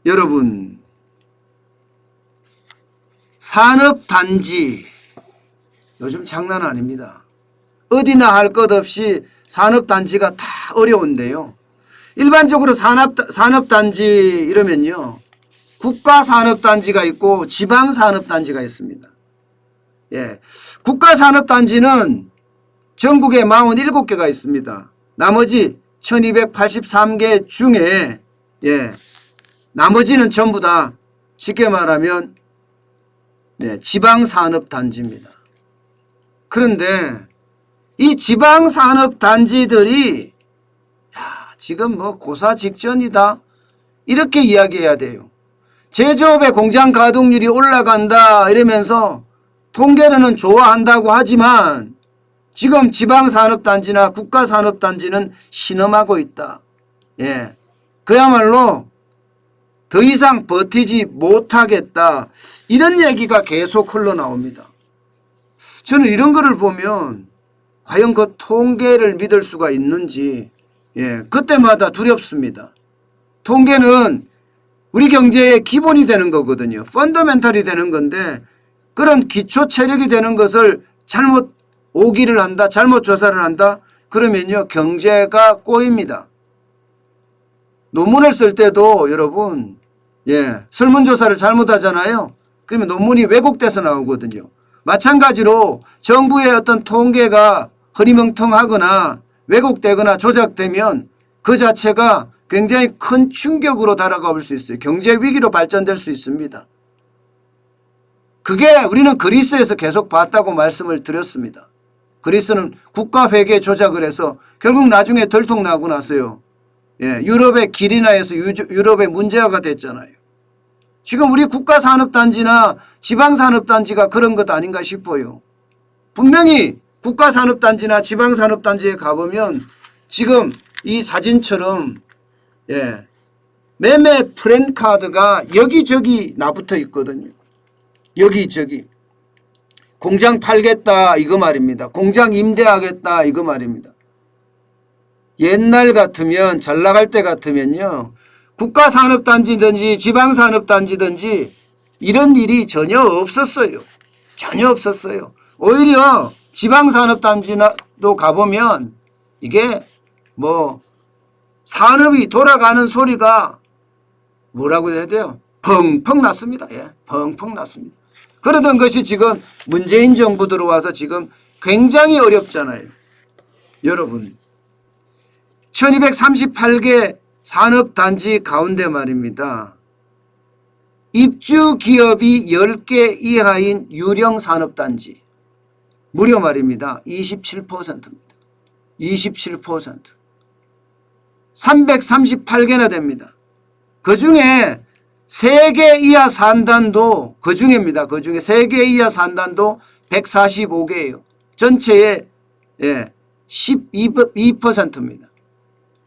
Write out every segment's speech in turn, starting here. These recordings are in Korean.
여러분, 산업단지 요즘 장난 아닙니다. 어디나 할 것 없이 산업단지가 다 어려운데요. 일반적으로 산업단지 이러면요, 국가산업단지가 있고 지방산업단지가 있습니다. 예, 국가산업단지는 전국에 47개가 있습니다. 나머지 1283개 중에 나머지는 전부 다 쉽게 말하면 지방산업단지입니다. 그런데 이 지방산업단지들이 지금 뭐 고사 직전이다 이렇게 이야기해야 돼요. 제조업의 공장 가동률이 올라간다 이러면서 통계로는 좋아한다고 하지만 지금 지방산업단지나 국가산업단지는 신음하고 있다. 그야말로 더 이상 버티지 못하겠다. 이런 얘기가 계속 흘러나옵니다. 저는 이런 거를 보면 과연 그 통계를 믿을 수가 있는지 그때마다 두렵습니다. 통계는 우리 경제의 기본이 되는 거거든요. 펀더멘탈이 되는 건데 그런 기초 체력이 되는 것을 잘못 오기를 한다, 잘못 조사를 한다, 그러면요 경제가 꼬입니다. 논문을 쓸 때도 여러분 설문조사를 잘못하잖아요. 그러면 논문이 왜곡돼서 나오거든요. 마찬가지로 정부의 어떤 통계가 허리멍텅하거나 왜곡되거나 조작되면 그 자체가 굉장히 큰 충격으로 다가올 수 있어요. 경제 위기로 발전될 수 있습니다. 그게 우리는 그리스에서 계속 봤다고 말씀을 드렸습니다. 그리스는 국가회계 조작을 해서 결국 나중에 들통나고 나서요. 유럽의 길이나 해서 유럽의 문제화가 됐잖아요. 지금 우리 국가산업단지나 지방산업단지가 그런 것 아닌가 싶어요. 분명히 국가산업단지나 지방산업단지에 가보면 지금 이 사진처럼 매매 프랜카드가 여기저기 나붙어 있거든요. 여기저기. 공장 팔겠다 이거 말입니다. 공장 임대하겠다 이거 말입니다. 옛날 같으면 잘 나갈 때 같으면요. 국가산업단지든지 지방산업단지든지 이런 일이 전혀 없었어요. 전혀 없었어요. 오히려 지방산업단지도 가보면 이게 뭐 산업이 돌아가는 소리가 뭐라고 해야 돼요? 펑펑 났습니다. 펑펑 났습니다. 그러던 것이 지금 문재인 정부 들어와서 지금 굉장히 어렵잖아요. 여러분 1238개 산업단지 가운데 말입니다. 입주 기업이 10개 이하인 유령 산업단지 무려 말입니다. 27%입니다. 27%. 338개나 됩니다. 그중에 3개 이하 산단도 그중에입니다. 그중에 3개 이하 산단도 145개예요. 전체의 12%입니다.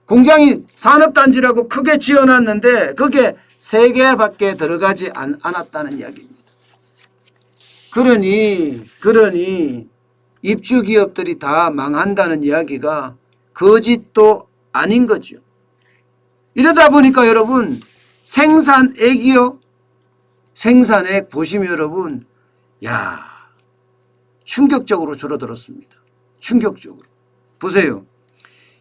공장이 산업단지라고 크게 지어놨는데 그게 3개밖에 들어가지 않았다는 이야기입니다. 그러니 입주기업들이 다 망한다는 이야기가 거짓도 아닌 거죠. 이러다 보니까 여러분 생산액이요. 생산액 보시면 여러분 충격적으로 줄어들었습니다. 충격적으로. 보세요.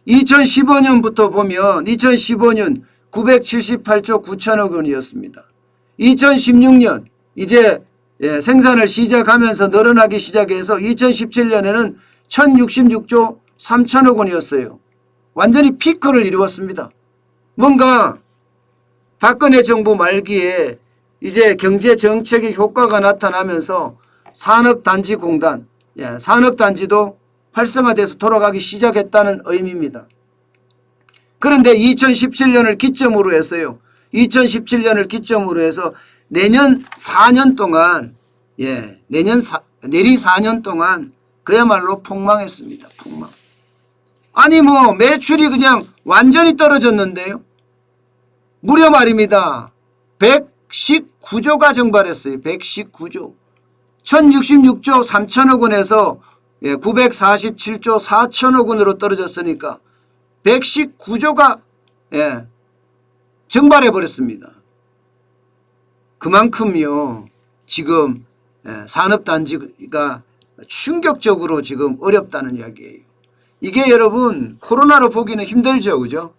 2015년부터 보면 2015년 978조 9천억 원이었습니다. 2016년 이제 생산을 시작하면서 늘어나기 시작해서 2017년에는 1066조 3천억 원이었어요. 완전히 피크를 이루었습니다. 뭔가 박근혜 정부 말기에 이제 경제정책의 효과가 나타나면서 산업단지공단, 산업단지도 활성화돼서 돌아가기 시작했다는 의미입니다. 그런데 2017년을 기점으로 해서요. 2017년을 기점으로 해서 내년 4년 동안 내리 4년 동안 그야말로 폭망했습니다. 폭망. 아니 뭐 매출이 그냥 완전히 떨어졌는데요. 무려 말입니다. 119조가 증발했어요. 119조. 1066조 3천억 원에서 947조 4천억 원으로 떨어졌으니까 119조가 증발해 버렸습니다. 그만큼요 지금 산업단지가 충격적으로 지금 어렵다는 이야기예요. 이게 여러분 코로나로 보기는 힘들죠. 그죠?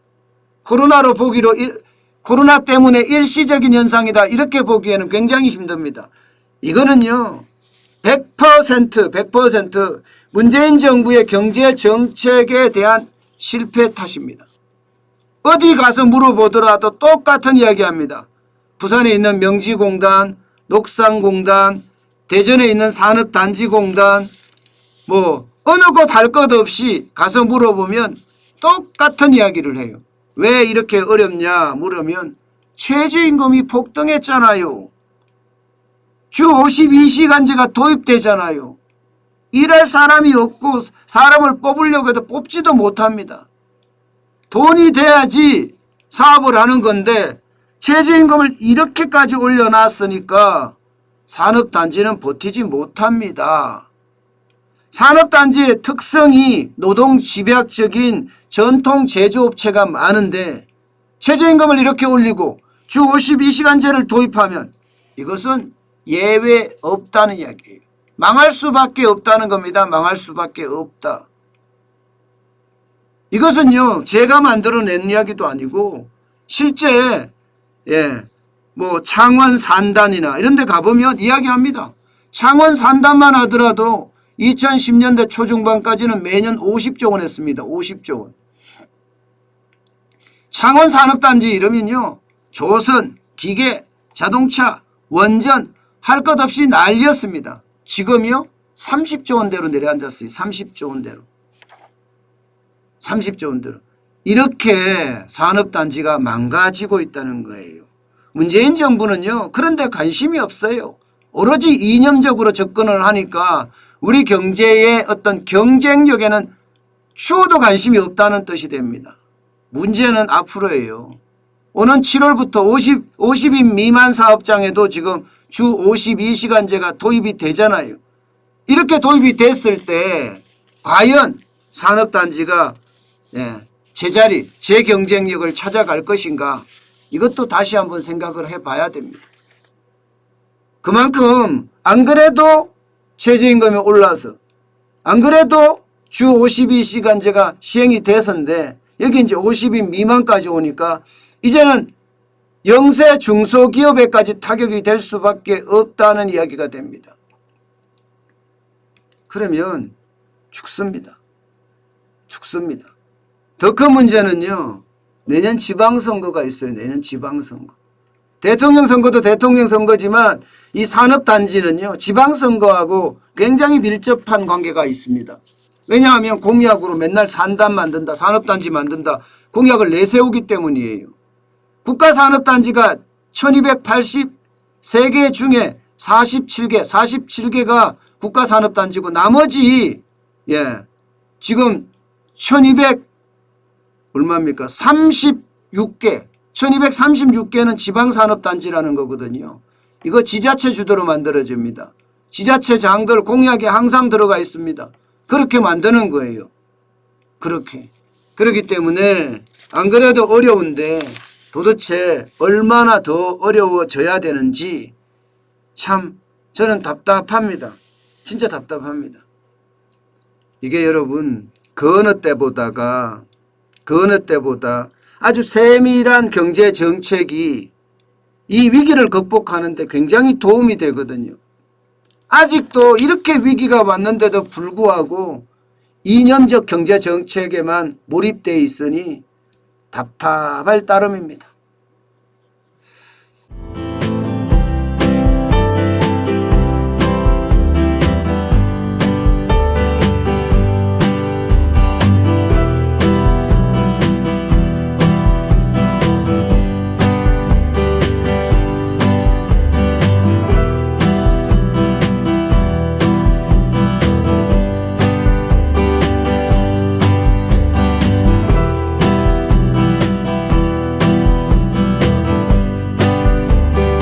코로나 때문에 일시적인 현상이다 이렇게 보기에는 굉장히 힘듭니다. 이거는요 100% 문재인 정부의 경제 정책에 대한 실패 탓입니다. 어디 가서 물어보더라도 똑같은 이야기합니다. 부산에 있는 명지공단, 녹산공단, 대전에 있는 산업단지공단 뭐 어느 곳 할 것 없이 가서 물어보면 똑같은 이야기를 해요. 왜 이렇게 어렵냐 물으면 최저임금이 폭등했잖아요. 주 52시간제가 도입되잖아요. 일할 사람이 없고 사람을 뽑으려고 해도 뽑지도 못합니다. 돈이 돼야지 사업을 하는 건데 최저임금을 이렇게까지 올려놨으니까 산업단지는 버티지 못합니다. 산업단지의 특성이 노동집약적인 전통 제조업체가 많은데 최저임금을 이렇게 올리고 주 52시간제를 도입하면 이것은 예외 없다는 이야기예요. 망할 수밖에 없다는 겁니다. 망할 수밖에 없다. 이것은요 제가 만들어낸 이야기도 아니고 실제 뭐 창원 산단이나 이런 데 가보면 이야기합니다. 창원 산단만 하더라도 2010년대 초중반까지는 매년 50조 원 했습니다. 50조 원. 창원 산업단지 이러면요 조선, 기계, 자동차, 원전 할 것 없이 난리였습니다. 지금요 30조 원대로 내려앉았어요. 30조 원대로. 30조 원대로. 이렇게 산업단지가 망가지고 있다는 거예요. 문재인 정부는요 그런 데 관심이 없어요. 오로지 이념적으로 접근을 하니까 우리 경제의 어떤 경쟁력에는 추호도 관심이 없다는 뜻이 됩니다. 문제는 앞으로예요. 오는 7월부터 50인 미만 사업장에도 지금 주 52시간제가 도입이 되잖아요. 이렇게 도입이 됐을 때 과연 산업단지가 제자리, 제 경쟁력을 찾아갈 것인가 이것도 다시 한번 생각을 해봐야 됩니다. 그만큼 안 그래도 최저임금이 올라서 안 그래도 주 52시간제가 시행이 돼서인데 여기 이제 50인 미만까지 오니까 이제는 영세 중소기업에까지 타격이 될 수밖에 없다는 이야기가 됩니다. 그러면 죽습니다. 죽습니다. 더 큰 문제는요. 내년 지방선거가 있어요. 내년 지방선거. 대통령 선거도 대통령 선거지만 이 산업단지는요. 지방선거하고 굉장히 밀접한 관계가 있습니다. 왜냐하면 공약으로 맨날 산단 만든다. 산업단지 만든다. 공약을 내세우기 때문이에요. 국가산업단지가 1283개 중에 47개가 국가산업단지고 나머지 지금 1200 얼마입니까? 1236개는 지방산업단지라는 거거든요. 이거 지자체 주도로 만들어집니다. 지자체장들 공약에 항상 들어가 있습니다. 그렇게 만드는 거예요. 그렇게. 그렇기 때문에 안 그래도 어려운데 도대체 얼마나 더 어려워져야 되는지 참 저는 답답합니다. 진짜 답답합니다. 이게 여러분 그 어느 때보다 아주 세밀한 경제 정책이 이 위기를 극복하는 데 굉장히 도움이 되거든요. 아직도 이렇게 위기가 왔는데도 불구하고 이념적 경제 정책에만 몰입되어 있으니 답답할 따름입니다.